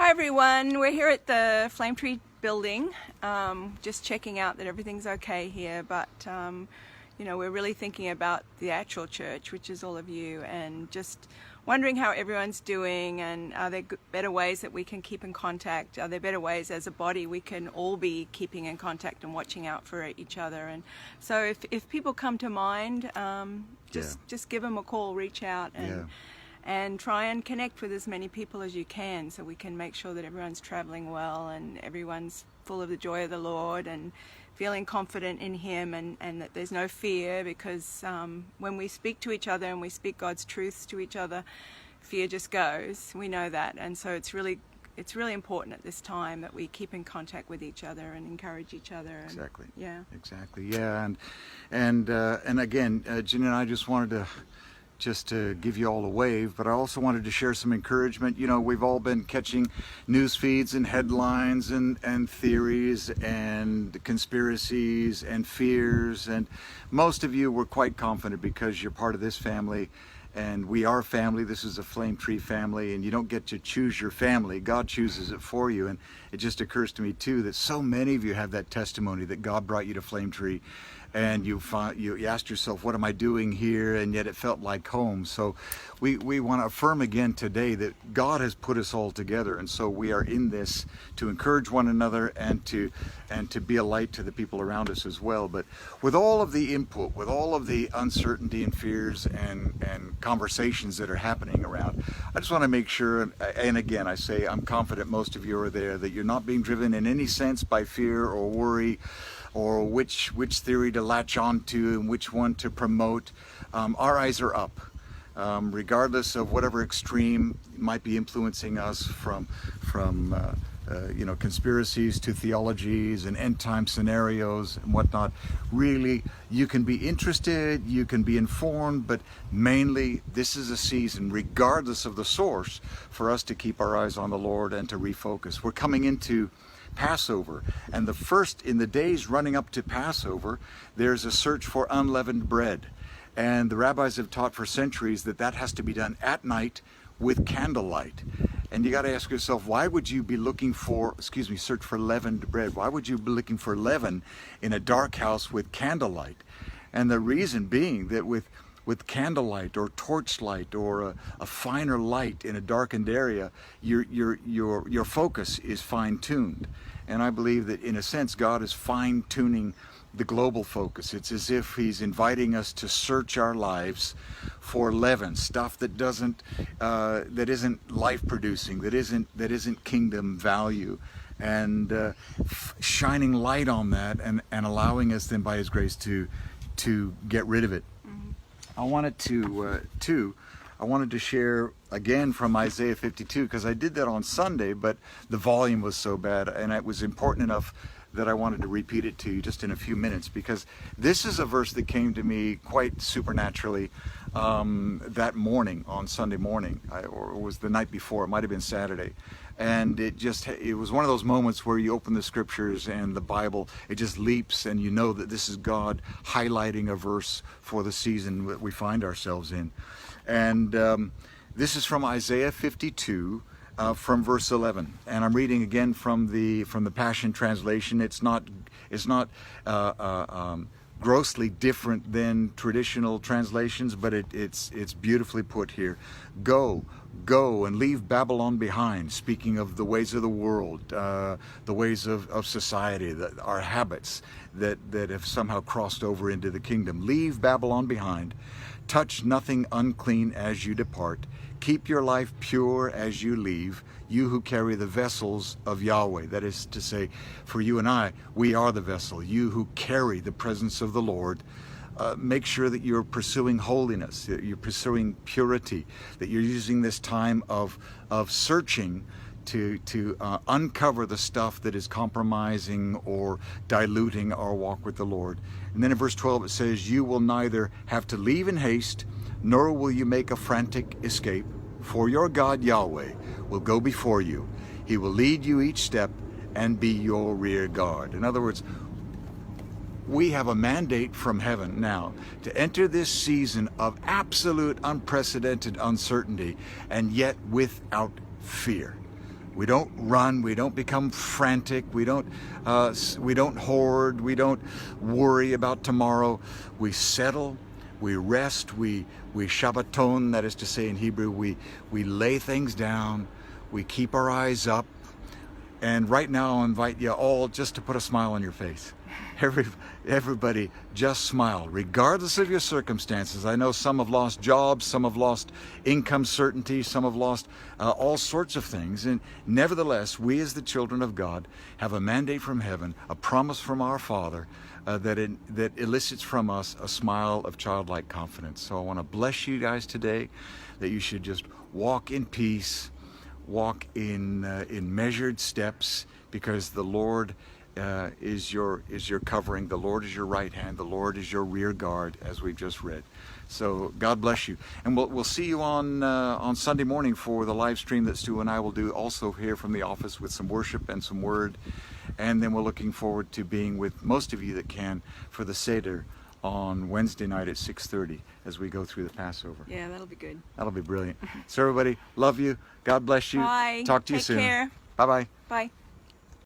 Hi everyone, we're here at the FlameTree building, just checking out that everything's okay here, but we're really thinking about the actual church, which is all of you, and just wondering how everyone's doing, and are there better ways that we can keep in contact? Are there better ways as a body we can all be keeping in contact and watching out for each other? And so if people come to mind, just give them a call, reach out, and try and connect with as many people as you can, so we can make sure that everyone's traveling well and everyone's full of the joy of the Lord and feeling confident in Him, and that there's no fear, because when we speak to each other and we speak God's truths to each other, fear just goes. We know that, and so it's really important at this time that we keep in contact with each other and encourage each other. Exactly. Exactly. Yeah, and again, Ginny and I just wanted to give you all a wave, but I also wanted to share some encouragement. You know, we've all been catching news feeds and headlines and theories and conspiracies and fears, and most of you were quite confident because you're part of this family, and we are family. This is a FlameTree family, and you don't get to choose your family. God chooses it for you. And it just occurs to me too that so many of you have that testimony that God brought you to FlameTree, and you asked yourself, what am I doing here? And yet it felt like home. So we want to affirm again today that God has put us all together, and so we are in this to encourage one another and to be a light to the people around us as well. But with all of the input, with all of the uncertainty and fears and conversations that are happening around, I just want to make sure, and again I say I'm confident most of you are there, that you're not being driven in any sense by fear or worry, or which theory to latch on to and which one to promote. Our eyes are up, regardless of whatever extreme might be influencing us, from conspiracies to theologies and end time scenarios and whatnot. Really, you can be interested, you can be informed, but mainly this is a season, regardless of the source, for us to keep our eyes on the Lord and to refocus. We're coming into Passover, and in the days running up to Passover, there's a search for unleavened bread, and the rabbis have taught for centuries that has to be done at night with candlelight. And you got to ask yourself, why would you be looking for search for leavened bread? Why would you be looking for leaven in a dark house with candlelight? And the reason being that with candlelight or torchlight or a finer light in a darkened area, your focus is fine-tuned. And I believe that in a sense God is fine-tuning the global focus. It's as if He's inviting us to search our lives for leaven, stuff that isn't life-producing, that isn't kingdom value, and shining light on that and allowing us then by His grace to get rid of it. I wanted to share again from Isaiah 52, because I did that on Sunday, but the volume was so bad, and it was important enough that I wanted to repeat it to you just in a few minutes, because this is a verse that came to me quite supernaturally that morning, on Sunday morning, or it was the night before, it might have been Saturday. And it was one of those moments where you open the scriptures and the Bible, it just leaps, and you know that this is God highlighting a verse for the season that we find ourselves in. And this is from Isaiah 52, from verse 11. And I'm reading again from the Passion Translation. It's not grossly different than traditional translations, but it's beautifully put here. Go and leave Babylon behind, speaking of the ways of the world, the ways of society, our habits that have somehow crossed over into the kingdom. Leave Babylon behind. Touch nothing unclean as you depart. Keep your life pure as you leave, you who carry the vessels of Yahweh. That is to say, for you and I, we are the vessel. You who carry the presence of the Lord. Make sure that you're pursuing holiness, that you're pursuing purity, that you're using this time of searching to uncover the stuff that is compromising or diluting our walk with the Lord. And then in verse 12 it says, you will neither have to leave in haste, nor will you make a frantic escape, for your God Yahweh will go before you. He will lead you each step and be your rear guard. In other words, we have a mandate from heaven now to enter this season of absolute unprecedented uncertainty, and yet without fear. We don't run. We don't become frantic. We don't hoard. We don't worry about tomorrow. We settle. We rest. We Shabbaton. That is to say, in Hebrew, we lay things down. We keep our eyes up. And right now, I'll invite you all just to put a smile on your face. Everybody, just smile, regardless of your circumstances. I know some have lost jobs, some have lost income certainty, some have lost all sorts of things. And nevertheless, we as the children of God have a mandate from heaven, a promise from our Father that elicits from us a smile of childlike confidence. So I want to bless you guys today, that you should just walk in peace, walk in measured steps, because the Lord is your covering. The Lord is your right hand. The Lord is your rear guard, as we've just read. So God bless you, and we'll see you on Sunday morning for the live stream that Stu and I will do also here from the office with some worship and some word, and then we're looking forward to being with most of you that can for the Seder on Wednesday night at 6:30 as we go through the Passover. Yeah, that'll be good. That'll be brilliant. So everybody, love you. God bless you. Bye. Talk to you Take soon. care. Bye-bye. Bye.